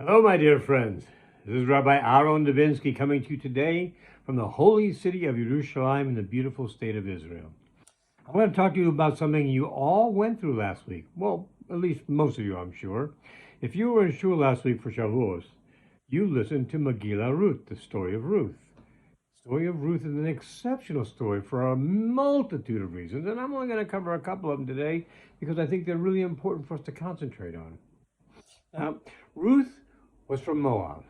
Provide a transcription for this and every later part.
Hello, my dear friends. This is Rabbi Aharon Dobinsky coming to you today from the holy city of Jerusalem in the beautiful state of Israel. I'm going to talk to you about something you all went through last week. Well, at least most of you, I'm sure. If you were in shul last week for Shavuos, you listened to Megillah Ruth, the story of Ruth. The story of Ruth is an exceptional story for a multitude of reasons, and I'm only going to cover a couple of them today because I think they're really important for us to concentrate on. Now, Ruth was from Moab.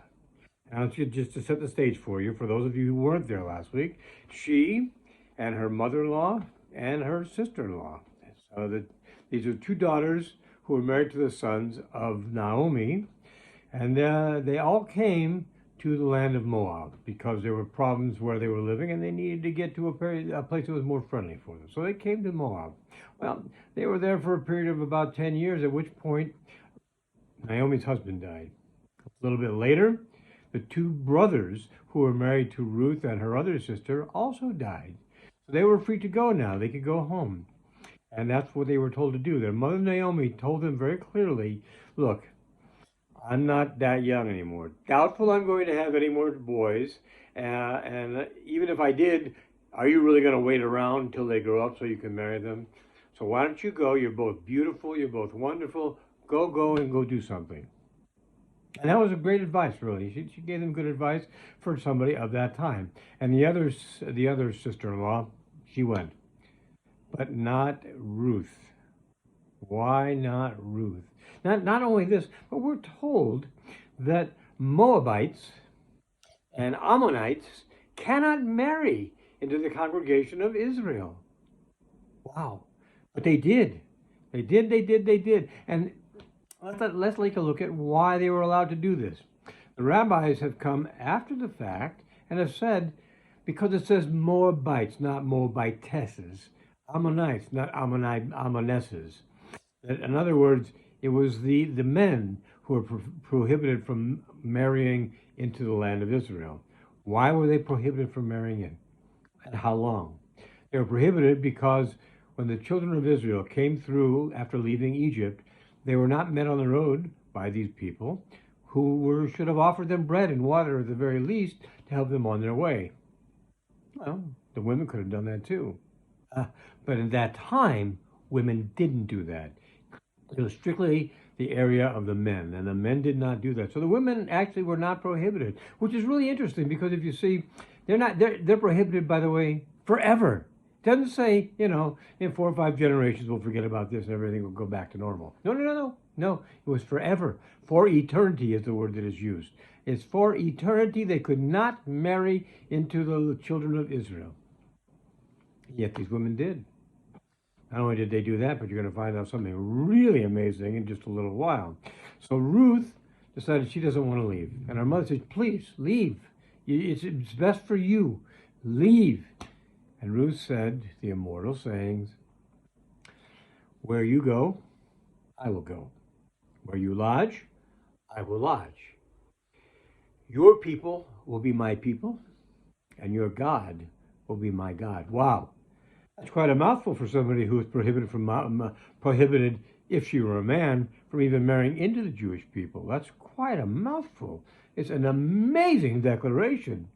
Now, just to set the stage for you, for those of you who weren't there last week, she and her mother-in-law and her sister-in-law. These are two daughters who were married to the sons of Naomi, and they all came to the land of Moab because there were problems where they were living, and they needed to get to a place that was more friendly for them. So they came to Moab. Well, they were there for a period of about 10 years, at which point Naomi's husband died. A little bit later, the two brothers who were married to Ruth and her other sister also died. So they were free to go now. They could go home. And that's what they were told to do. Their mother Naomi told them very clearly, look, I'm not that young anymore. Doubtful I'm going to have any more boys. And even if I did, are you really going to wait around until they grow up so you can marry them? So why don't you go? You're both beautiful. You're both wonderful. Go and go do something. And that was a great advice, really. She gave them good advice for somebody of that time. And the other sister-in-law, she went, but not Ruth. Why not Ruth? Not only this, but we're told that Moabites and Ammonites cannot marry into the congregation of Israel. Wow. But they did. They did. And let's take a look at why they were allowed to do this. The rabbis have come after the fact and have said, because it says Moabites, not Moabitesses, Ammonites, not Ammonesses. That, in other words, it was the men who were prohibited from marrying into the land of Israel. Why were they prohibited from marrying in? And how long? They were prohibited because when the children of Israel came through after leaving Egypt, they were not met on the road by these people who should have offered them bread and water at the very least to help them on their way. Well, the women could have done that too. But in that time, women didn't do that. It was strictly the area of the men, and the men did not do that. So the women actually were not prohibited, which is really interesting because if you see, they're prohibited, by the way, forever. It doesn't say, in 4 or 5 generations we'll forget about this and everything will go back to normal. No, it was forever. For eternity is the word that is used. It's for eternity. They could not marry into the children of Israel. Yet these women did. Not only did they do that, but you're going to find out something really amazing in just a little while. So Ruth decided she doesn't want to leave. And her mother said, please, leave. It's best for you. Leave. And Ruth said the immortal sayings, where you go, I will go. Where you lodge, I will lodge. Your people will be my people, and your God will be my God. Wow. That's quite a mouthful for somebody who was prohibited, if she were a man, from even marrying into the Jewish people. That's quite a mouthful. It's an amazing declaration.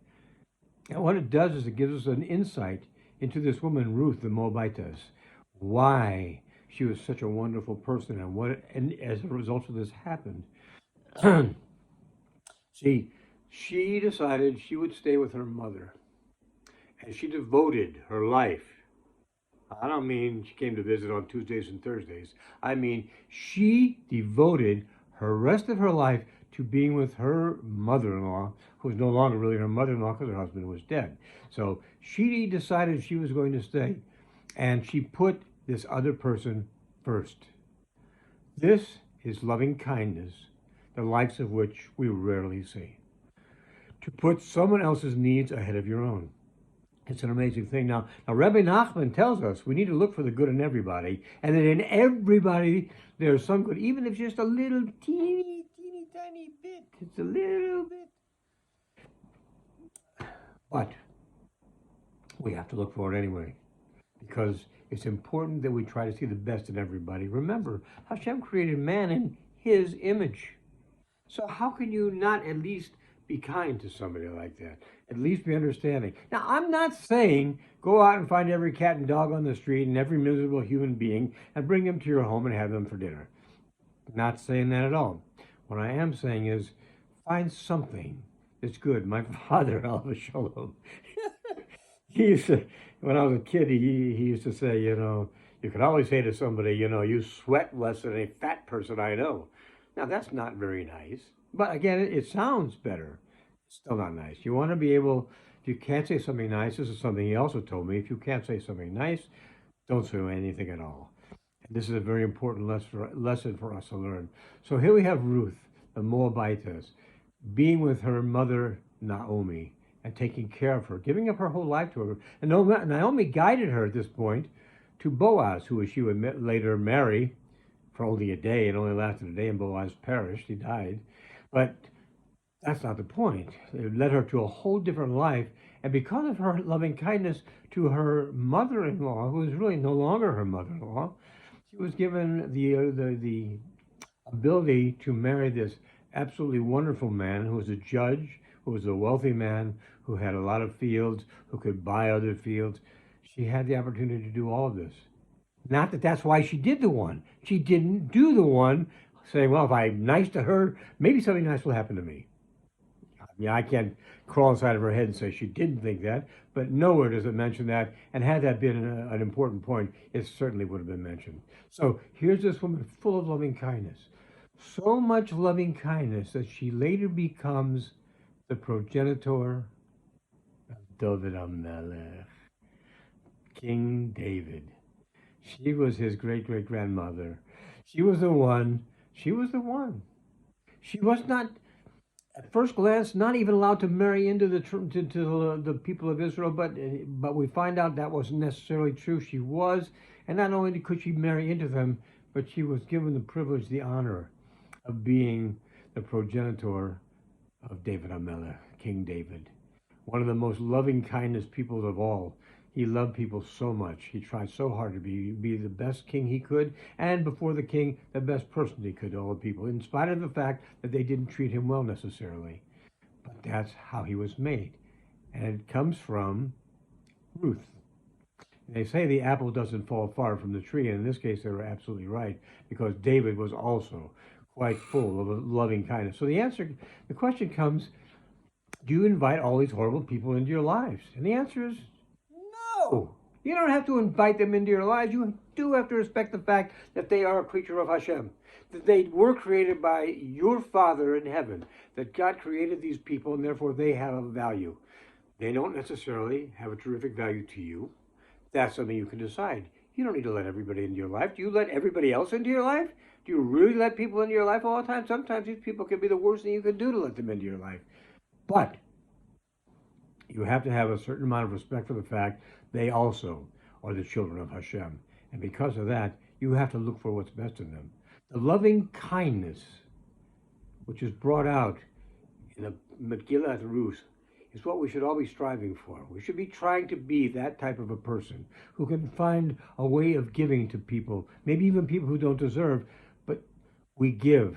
And what it does is it gives us an insight into this woman, Ruth the Moabitess, why she was such a wonderful person and as a result of this happened. See, she decided she would stay with her mother, and she devoted her life. I don't mean she came to visit on Tuesdays and Thursdays. I mean, she devoted her rest of her life to being with her mother-in-law, who was no longer really her mother-in-law because her husband was dead. So she decided she was going to stay, and she put this other person first. This is loving kindness, the likes of which we rarely see. To put someone else's needs ahead of your own. It's an amazing thing. Now Rabbi Nachman tells us we need to look for the good in everybody, and that in everybody there's some good, even if it's just a little teeny tiny bit. It's a little bit. But we have to look for it anyway, because it's important that we try to see the best in everybody. Remember, Hashem created man in his image. So how can you not at least be kind to somebody like that? At least be understanding. Now, I'm not saying go out and find every cat and dog on the street and every miserable human being and bring them to your home and have them for dinner. Not saying that at all. What I am saying is find something that's good. My father, Alva Shalom, he used to, when I was a kid, he used to say, you could always say to somebody, you sweat less than a fat person I know. Now, that's not very nice. But again, it sounds better. It's still not nice. You want to be able, if you can't say something nice, this is something he also told me, if you can't say something nice, don't say anything at all. And this is a very important lesson for us to learn. So here we have Ruth, the Moabitess, being with her mother, Naomi, and taking care of her, giving up her whole life to her. And Naomi guided her at this point to Boaz, who she would later marry for only a day. It only lasted a day, and Boaz perished. He died. But that's not the point. It led her to a whole different life. And because of her loving kindness to her mother-in-law, who was really no longer her mother-in-law, she was given the ability to marry this absolutely wonderful man who was a judge, who was a wealthy man, who had a lot of fields, who could buy other fields. She had the opportunity to do all of this. Not that that's why she did the one. She didn't do the one saying, well, if I'm nice to her, maybe something nice will happen to me. I can't crawl inside of her head and say she didn't think that, but nowhere does it mention that. And had that been an important point, it certainly would have been mentioned. So here's this woman full of loving kindness. So much loving kindness that she later becomes the progenitor of David HaMelech, King David. She was his great-great-grandmother. She was the one. She was the one. She was not, at first glance, not even allowed to marry into the people of Israel, but we find out that wasn't necessarily true. She was, and not only could she marry into them, but she was given the privilege, the honor of being the progenitor of David HaMelech, King David, one of the most loving kindness people of all. He loved people so much. He tried so hard to be the best king he could, and before the king, the best person he could to all the people, in spite of the fact that they didn't treat him well necessarily. But that's how he was made. And it comes from Ruth. They say the apple doesn't fall far from the tree, and in this case they were absolutely right, because David was also quite full of loving kindness. So the question comes, do you invite all these horrible people into your lives? And the answer is no. You don't have to invite them into your lives. You do have to respect the fact that they are a creature of Hashem, that they were created by your Father in heaven, that God created these people, and therefore they have a value. They don't necessarily have a terrific value to you. That's something you can decide. You don't need to let everybody into your life. Do you let everybody else into your life? Do you really let people into your life all the time? Sometimes these people can be the worst thing you could do to let them into your life. But you have to have a certain amount of respect for the fact they also are the children of Hashem. And because of that, you have to look for what's best in them. The loving kindness, which is brought out in the Megillat Ruth, is what we should all be striving for. We should be trying to be that type of a person who can find a way of giving to people, maybe even people who don't deserve, but we give.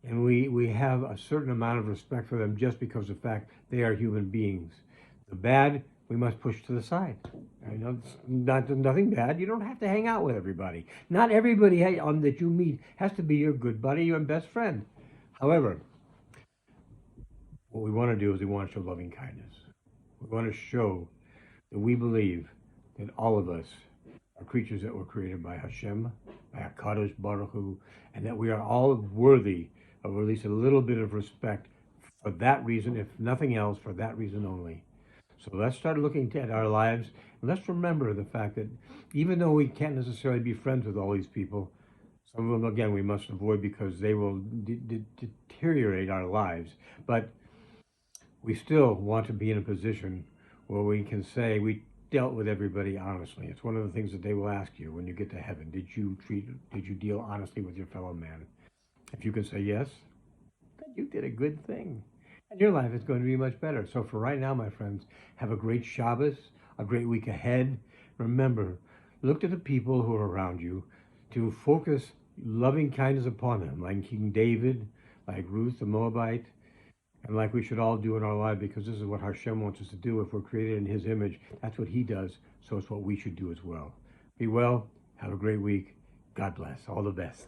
And we have a certain amount of respect for them just because of the fact they are human beings. The bad, we must push to the side. I know it's nothing bad. You don't have to hang out with everybody. Not everybody that you meet has to be your good buddy, your best friend. However, what we want to do is we want to show loving kindness. We want to show that we believe that all of us are creatures that were created by Hashem, by HaKadosh Baruch Hu, and that we are all worthy of at least a little bit of respect for that reason, if nothing else, for that reason only. So let's start looking at our lives, and let's remember the fact that even though we can't necessarily be friends with all these people, some of them, again, we must avoid because they will deteriorate our lives. But we still want to be in a position where we can say we dealt with everybody honestly. It's one of the things that they will ask you when you get to heaven. Did you deal honestly with your fellow man? If you can say yes, then you did a good thing. And your life is going to be much better. So for right now, my friends, have a great Shabbos, a great week ahead. Remember, look to the people who are around you to focus loving kindness upon them, like King David, like Ruth the Moabite, and like we should all do in our life, because this is what Hashem wants us to do. If we're created in His image, that's what He does, so it's what we should do as well. Be well, have a great week. God bless. All the best.